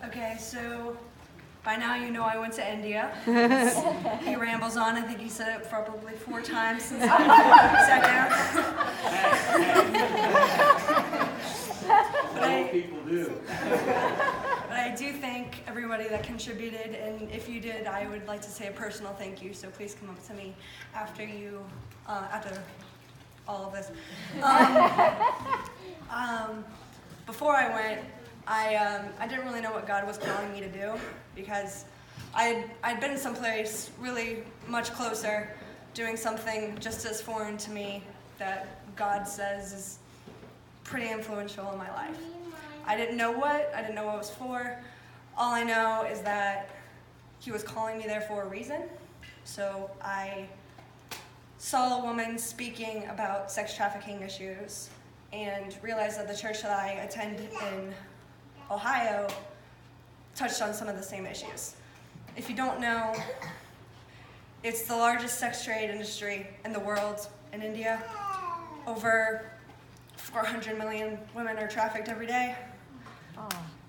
Okay, so by now you know I went to India. He rambles on. I think he said it probably 4 times since I sat down. People do. But I do thank everybody that contributed, and if you did, I would like to say a personal thank you. So please come up to me after all of this. Before I went, I didn't really know what God was calling me to do, because I'd been someplace really much closer, doing something just as foreign to me that God says is pretty influential in my life. I didn't know what it was for. All I know is that He was calling me there for a reason. So I saw a woman speaking about sex trafficking issues and realized that the church that I attend in Ohio touched on some of the same issues. If you don't know, it's the largest sex trade industry in the world in India. Over 400 million women are trafficked every day.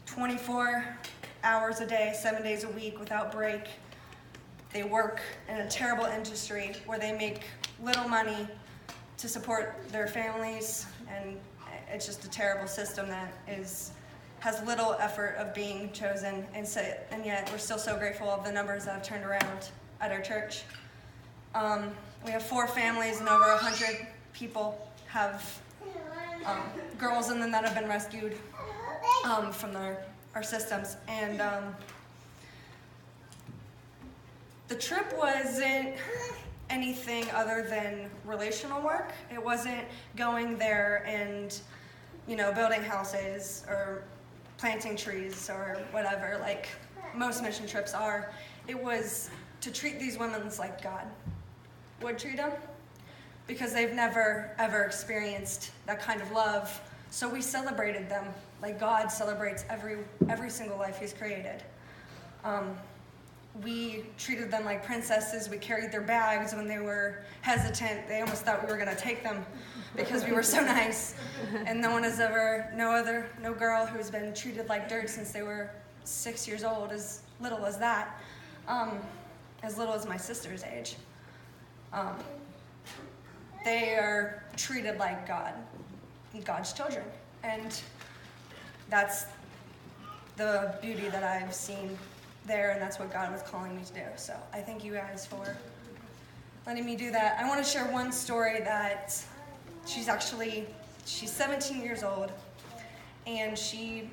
24 hours a day, 7 days a week without break. They work in a terrible industry where they make little money to support their families, and it's just a terrible system that has little effort of being chosen, and yet we're still so grateful of the numbers that have turned around at our church. We have 4 families, and over 100 people have girls in them that have been rescued from our systems. And the trip wasn't anything other than relational work. It wasn't going there and, building houses or planting trees or whatever, like most mission trips are. It was to treat these women like God would treat them, because they've never, ever experienced that kind of love. So we celebrated them like God celebrates every single life He's created. We treated them like princesses. We carried their bags when they were hesitant. They almost thought we were going to take them because we were so nice. And no girl who's been treated like dirt since they were 6 years old, as little as that, as little as my sister's age. They are treated like God's children. And that's the beauty that I've seen there, and that's what God was calling me to do. So I thank you guys for letting me do that. I want to share one story that she's 17 years old, and she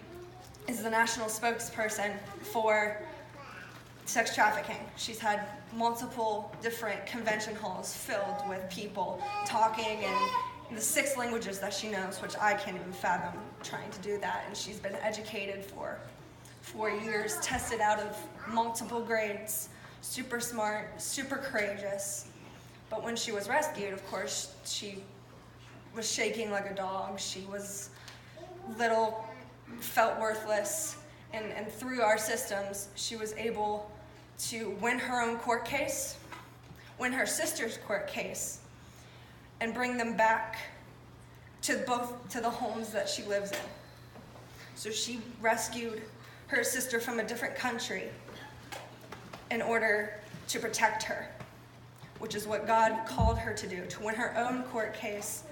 is the national spokesperson for sex trafficking. She's had multiple different convention halls filled with people talking in the 6 languages that she knows, which I can't even fathom trying to do that. And she's been educated for 4 years, tested out of multiple grades, super smart, super courageous. But when she was rescued, of course, she was shaking like a dog. She was little, felt worthless. And through our systems, she was able to win her own court case, win her sister's court case, and bring them back to the homes that she lives in. So she rescued her sister from a different country in order to protect her, which is what God called her to do, to win her own court case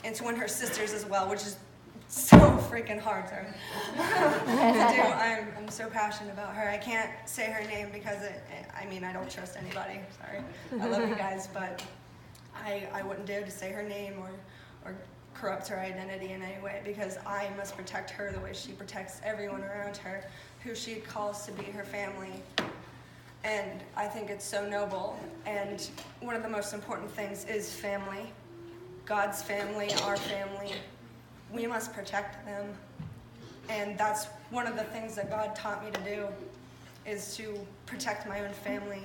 and to win her sister's as well, which is so freaking hard to do. I'm so passionate about her. I can't say her name because I don't trust anybody. Sorry. I love you guys, but I wouldn't dare to say her name or corrupt her identity in any way, because I must protect her the way she protects everyone around her, who she calls to be her family. And I think it's so noble. And one of the most important things is family. God's family, our family. We must protect them. And that's one of the things that God taught me to do, is to protect my own family.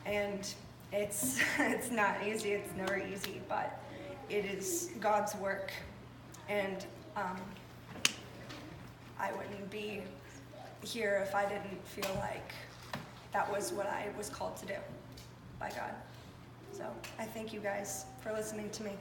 And it's not easy, it's never easy, but it is God's work. And I wouldn't be here if I didn't feel like that was what I was called to do by God. So I thank you guys for listening to me.